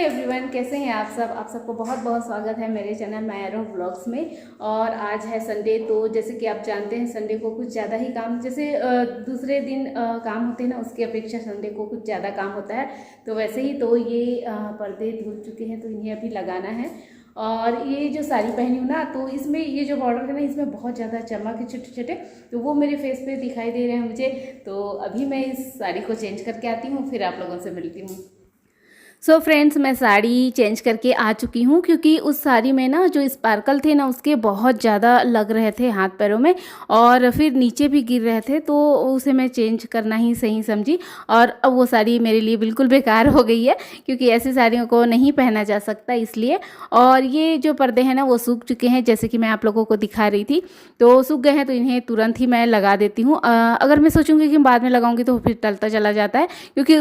Everyone, कैसे हैं आप सब। आप सबको बहुत बहुत स्वागत है मेरे चैनल मायरो व्लॉग्स में। और आज है संडे, तो जैसे कि आप जानते हैं संडे को कुछ ज़्यादा ही काम, जैसे दूसरे दिन काम होते हैं ना, उसकी अपेक्षा संडे को कुछ ज़्यादा काम होता है। तो वैसे ही तो ये पर्दे धुल चुके हैं, तो इन्हें अभी लगाना है। और ये जो साड़ी पहनी हूँ ना, तो इसमें ये जो बॉर्डर है ना, इसमें बहुत ज़्यादा चमक है छोटे छोटे, तो वो मेरे फेस पे दिखाई दे रहे हैं मुझे। तो अभी मैं इस साड़ी को चेंज करके आती हूँ, फिर आप लोगों से मिलती हूँ। सो फ्रेंड्स, मैं साड़ी चेंज करके आ चुकी हूँ, क्योंकि उस साड़ी में ना जो स्पार्कल थे ना, उसके बहुत ज़्यादा लग रहे थे हाथ पैरों में, और फिर नीचे भी गिर रहे थे, तो उसे मैं चेंज करना ही सही समझी। और अब वो साड़ी मेरे लिए बिल्कुल बेकार हो गई है, क्योंकि ऐसी साड़ियों को नहीं पहना जा सकता इसलिए। और ये जो पर्दे हैं ना, वो सूख चुके हैं, जैसे कि मैं आप लोगों को दिखा रही थी। तो सूख गए हैं, तो इन्हें तुरंत ही मैं लगा देती हूँ। अगर मैं सोचूंगी कि बाद में लगाऊंगी तो फिर टलता चला जाता है, क्योंकि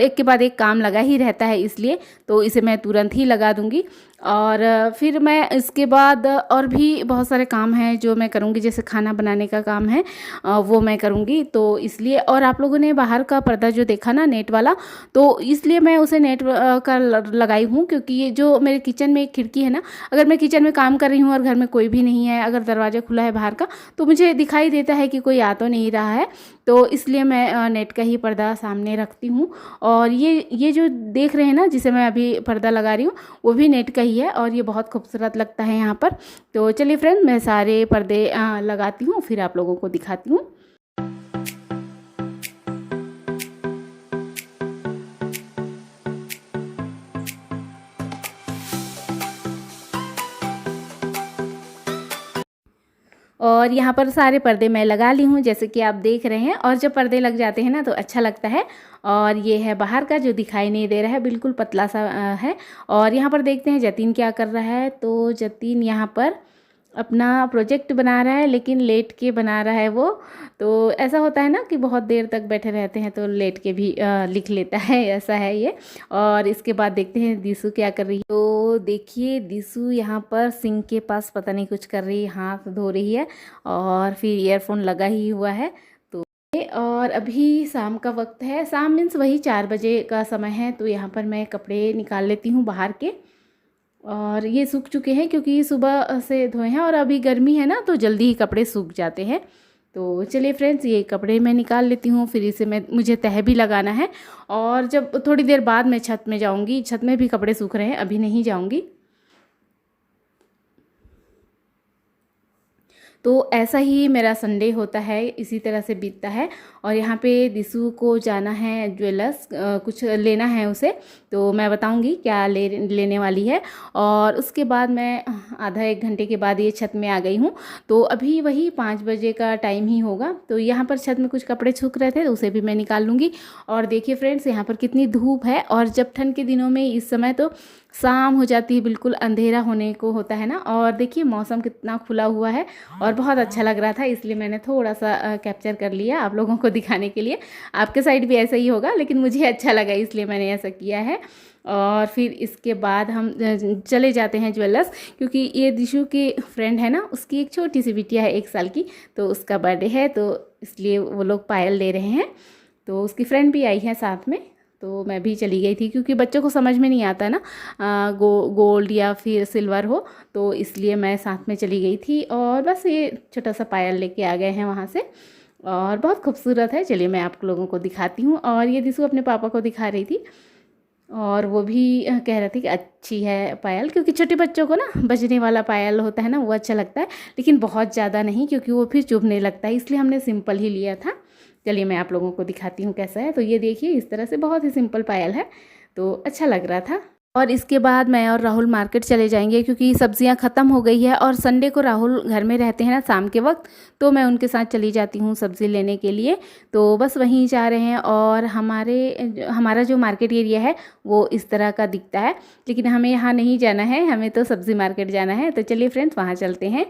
एक के बाद एक काम लगा ही रहता है, इसलिए तो इसे मैं तुरंत ही लगा दूंगी। और फिर मैं इसके बाद और भी बहुत सारे काम हैं जो मैं करूंगी, जैसे खाना बनाने का काम है, वो मैं करूंगी। तो इसलिए, और आप लोगों ने बाहर का पर्दा जो देखा ना, नेट वाला, तो इसलिए मैं उसे नेट का लगाई हूँ, क्योंकि ये जो मेरे किचन में एक खिड़की है ना, अगर मैं किचन में काम कर रही हूँ और घर में कोई भी नहीं है, अगर दरवाज़ा खुला है बाहर का, तो मुझे दिखाई देता है कि कोई आ तो नहीं रहा है। तो इसलिए मैं नेट का ही पर्दा सामने रखती हूँ। और ये जो देख रहे हैं ना, जिसे मैं अभी पर्दा लगा रही हूँ, वो भी नेट का ही है, और ये बहुत खूबसूरत लगता है यहाँ पर। तो चलिए फ्रेंड, मैं सारे पर्दे लगाती हूँ, फिर आप लोगों को दिखाती हूँ। और यहाँ पर सारे पर्दे मैं लगा ली हूँ, जैसे कि आप देख रहे हैं। और जब पर्दे लग जाते हैं ना, तो अच्छा लगता है। और ये है बाहर का, जो दिखाई नहीं दे रहा है, बिल्कुल पतला सा है। और यहाँ पर देखते हैं जतीन क्या कर रहा है। तो जतीन यहाँ पर अपना प्रोजेक्ट बना रहा है, लेकिन लेट के बना रहा है वो। तो ऐसा होता है ना कि बहुत देर तक बैठे रहते हैं, तो लेट के भी लिख लेता है, ऐसा है ये। और इसके बाद देखते हैं दिशु क्या कर रही है। तो देखिए, दिशु यहाँ पर सिंक के पास पता नहीं कुछ कर रही है, हाथ धो रही है, और फिर ईयरफोन लगा ही हुआ है। तो और अभी शाम का वक्त है, शाम मीन्स वही 4 बजे का समय है। तो यहाँ पर मैं कपड़े निकाल लेती हूँ बाहर के। और ये सूख चुके हैं, क्योंकि सुबह से धोए हैं, और अभी गर्मी है ना, तो जल्दी ही कपड़े सूख जाते हैं। तो चलिए फ्रेंड्स, ये कपड़े मैं निकाल लेती हूँ, फिर इसे मुझे तह भी लगाना है। और जब थोड़ी देर बाद मैं छत में जाऊँगी, छत में भी कपड़े सूख रहे हैं, अभी नहीं जाऊँगी। तो ऐसा ही मेरा संडे होता है, इसी तरह से बीतता है। और यहाँ पे दिशु को जाना है ज्वेलर्स, कुछ लेना है उसे, तो मैं बताऊँगी क्या लेने वाली है। और उसके बाद मैं आधा 1 घंटे के बाद ये छत में आ गई हूँ। तो अभी वही 5 बजे का टाइम ही होगा। तो यहाँ पर छत में कुछ कपड़े सूख रहे थे, तो उसे भी मैं निकाल लूँगी। और देखिए फ्रेंड्स, यहाँ पर कितनी धूप है, और जब ठंड के दिनों में इस समय तो शाम हो जाती है, बिल्कुल अंधेरा होने को होता है ना। और देखिए मौसम कितना खुला हुआ है, और बहुत अच्छा लग रहा था, इसलिए मैंने थोड़ा सा कैप्चर कर लिया आप लोगों को दिखाने के लिए। आपके साइड भी ऐसा ही होगा, लेकिन मुझे अच्छा लगा, इसलिए मैंने ऐसा किया है। और फिर इसके बाद हम चले जाते हैं ज्वेलर्स, क्योंकि ये दिशु की फ्रेंड है ना, उसकी एक छोटी सी बिटिया है 1 साल की, तो उसका बर्थडे है, तो इसलिए वो लोग पायल ले रहे हैं। तो उसकी फ्रेंड भी आई है साथ में, तो मैं भी चली गई थी, क्योंकि बच्चों को समझ में नहीं आता ना गोल्ड या फिर सिल्वर हो, तो इसलिए मैं साथ में चली गई थी। और बस ये छोटा सा पायल लेके आ गए हैं वहाँ से, और बहुत खूबसूरत है। चलिए मैं आप लोगों को दिखाती हूँ। और ये दिशु अपने पापा को दिखा रही थी, और वो भी कह रहे थे कि अच्छी है पायल, क्योंकि छोटे बच्चों को ना बजने वाला पायल होता है ना, वो अच्छा लगता है, लेकिन बहुत ज़्यादा नहीं, क्योंकि वो फिर चुभने लगता है, इसलिए हमने सिंपल ही लिया था। चलिए मैं आप लोगों को दिखाती हूँ कैसा है। तो ये देखिए, इस तरह से बहुत ही सिंपल पायल है, तो अच्छा लग रहा था। और इसके बाद मैं और राहुल मार्केट चले जाएंगे, क्योंकि सब्जियां ख़त्म हो गई है, और संडे को राहुल घर में रहते हैं ना शाम के वक्त, तो मैं उनके साथ चली जाती हूँ सब्ज़ी लेने के लिए। तो बस वहीं जा रहे हैं। और हमारा जो मार्केट एरिया है वो इस तरह का दिखता है, लेकिन हमें यहाँ नहीं जाना है, हमें तो सब्ज़ी मार्केट जाना है। तो चलिए फ्रेंड्स, वहाँ चलते हैं।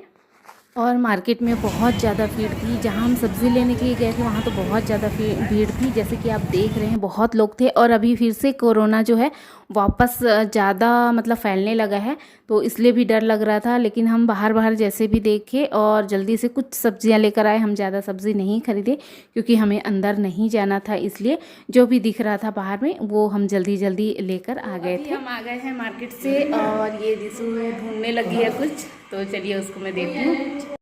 और मार्केट में बहुत ज़्यादा भीड़ थी। जहाँ हम सब्ज़ी लेने के लिए गए थे वहाँ तो बहुत ज़्यादा भीड़ थी, जैसे कि आप देख रहे हैं बहुत लोग थे। और अभी फिर से कोरोना जो है वापस ज़्यादा मतलब फैलने लगा है, तो इसलिए भी डर लग रहा था। लेकिन हम बाहर जैसे भी देखे और जल्दी से कुछ सब्जियां लेकर आए। हम ज़्यादा सब्ज़ी नहीं खरीदे क्योंकि हमें अंदर नहीं जाना था, इसलिए जो भी दिख रहा था बाहर में वो हम जल्दी लेकर आ गए थे। हम आ गए हैं मार्केट से और ये दिसू ढूंढने लगी है कुछ, तो चलिए उसको मैं देखती हूँ।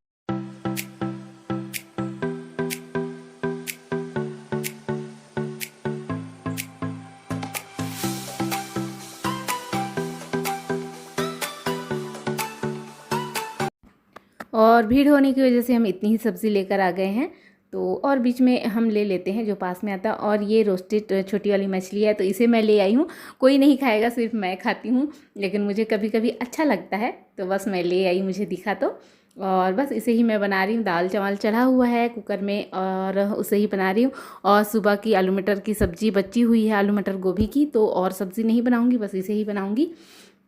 और भीड़ होने की वजह से हम इतनी ही सब्ज़ी लेकर आ गए हैं, तो और बीच में हम ले लेते हैं जो पास में आता। और ये रोस्टेड छोटी वाली मछली है, तो इसे मैं ले आई हूँ। कोई नहीं खाएगा, सिर्फ मैं खाती हूँ, लेकिन मुझे कभी कभी अच्छा लगता है, तो बस मैं ले आई, मुझे दिखा तो। और बस इसे ही मैं बना रही हूँ। दाल चावल चढ़ा हुआ है कुकर में और उसे ही बना रही हूँ। और सुबह की आलू मटर की सब्ज़ी बची हुई है, आलू मटर गोभी की, तो और सब्ज़ी नहीं बनाऊँगी, बस इसे ही बनाऊँगी।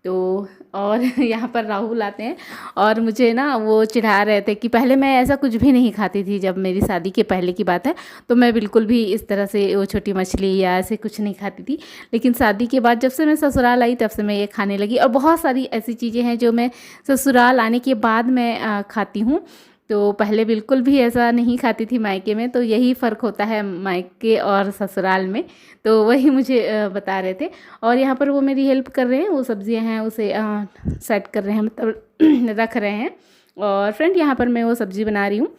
तो और यहाँ पर राहुल आते हैं और मुझे ना वो चिढ़ा रहे थे कि पहले मैं ऐसा कुछ भी नहीं खाती थी। जब मेरी शादी के पहले की बात है, तो मैं बिल्कुल भी इस तरह से वो छोटी मछली या ऐसे कुछ नहीं खाती थी। लेकिन शादी के बाद जब से मैं ससुराल आई तब से मैं ये खाने लगी। और बहुत सारी ऐसी चीज़ें हैं जो मैं ससुराल आने के बाद मैं खाती हूँ, तो पहले बिल्कुल भी ऐसा नहीं खाती थी मायके में। तो यही फ़र्क होता है मायके और ससुराल में, तो वही मुझे बता रहे थे। और यहाँ पर वो मेरी हेल्प कर रहे हैं, वो सब्जियां हैं उसे सेट कर रहे हैं, मतलब रख रहे हैं। और फ्रेंड यहाँ पर मैं वो सब्ज़ी बना रही हूँ,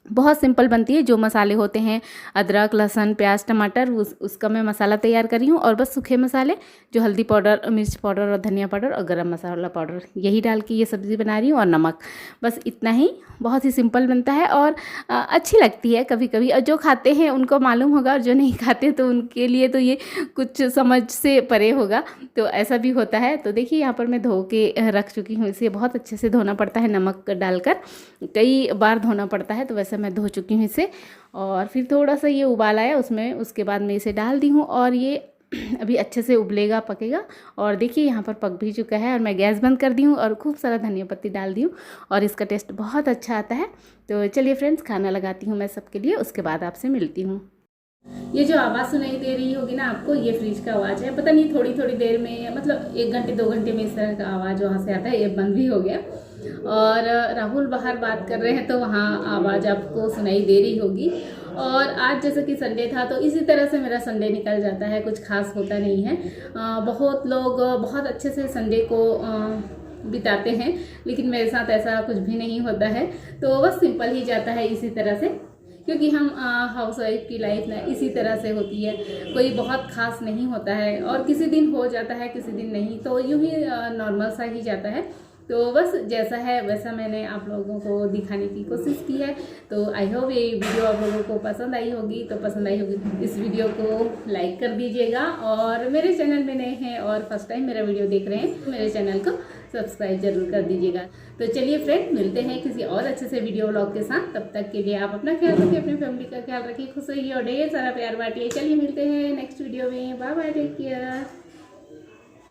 बहुत सिंपल बनती है। जो मसाले होते हैं अदरक लहसुन प्याज टमाटर, उसका मैं मसाला तैयार कर रही हूँ। और बस सूखे मसाले जो हल्दी पाउडर मिर्च पाउडर और धनिया पाउडर और गरम मसाला पाउडर, यही डाल के ये सब्ज़ी बना रही हूँ। और नमक, बस इतना ही। बहुत ही सिंपल बनता है और अच्छी लगती है कभी कभी। और जो खाते हैं उनको मालूम होगा, और जो नहीं खाते तो उनके लिए तो ये कुछ समझ से परे होगा, तो ऐसा भी होता है। तो देखिए यहाँ पर मैं धो के रख चुकी हूँ। इसे बहुत अच्छे से धोना पड़ता है, नमक डालकर कई बार धोना पड़ता है, तो वैसे मैं धो चुकी हूँ इसे। और फिर थोड़ा सा ये उबाल आया उसमें, उसके बाद मैं इसे डाल दी हूँ और ये अभी अच्छे से उबलेगा पकेगा। और देखिए यहाँ पर पक भी चुका है और मैं गैस बंद कर दी हूँ और खूब सारा धनिया पत्ती डाल दी हूँ और इसका टेस्ट बहुत अच्छा आता है। तो चलिए फ्रेंड्स, खाना लगाती हूँ मैं सबके लिए, उसके बाद आपसे मिलती हूँ। ये जो आवाज़ सुनाई दे रही होगी ना आपको, ये फ्रिज का आवाज़ है। पता नहीं थोड़ी थोड़ी देर में, मतलब 1 घंटे 2 घंटे में इस तरह का आवाज़ वहाँ से आता है। ये बंद भी हो गया। और राहुल बाहर बात कर रहे हैं, तो वहाँ आवाज़ आपको सुनाई दे रही होगी। और आज जैसे कि संडे था, तो इसी तरह से मेरा संडे निकल जाता है, कुछ खास होता नहीं है। बहुत लोग बहुत अच्छे से संडे को बिताते हैं, लेकिन मेरे साथ ऐसा कुछ भी नहीं होता है। तो बस सिंपल ही जाता है इसी तरह से, क्योंकि हम हाउस वाइफ की लाइफ ना इसी तरह से होती है। कोई बहुत खास नहीं होता है, और किसी दिन हो जाता है किसी दिन नहीं, तो यूँ ही नॉर्मल सा ही जाता है। तो बस जैसा है वैसा मैंने आप लोगों को दिखाने की कोशिश की है। तो आई होप ये वीडियो आप लोगों को पसंद आई होगी। तो पसंद आई होगी इस वीडियो को लाइक कर दीजिएगा, और मेरे चैनल में नए हैं और फर्स्ट टाइम मेरा वीडियो देख रहे हैं तो मेरे चैनल को सब्सक्राइब जरूर कर दीजिएगा। तो चलिए फ्रेंड, मिलते हैं किसी और अच्छे से वीडियो व्लॉग के साथ। तब तक के लिए आप अपना ख्याल रखिए, अपनी फैमिली का ख्याल रखिए, खुश रहिए और ढेर सारा प्यार बांटिए। चलिए मिलते हैं नेक्स्ट वीडियो में। Bye bye, take care.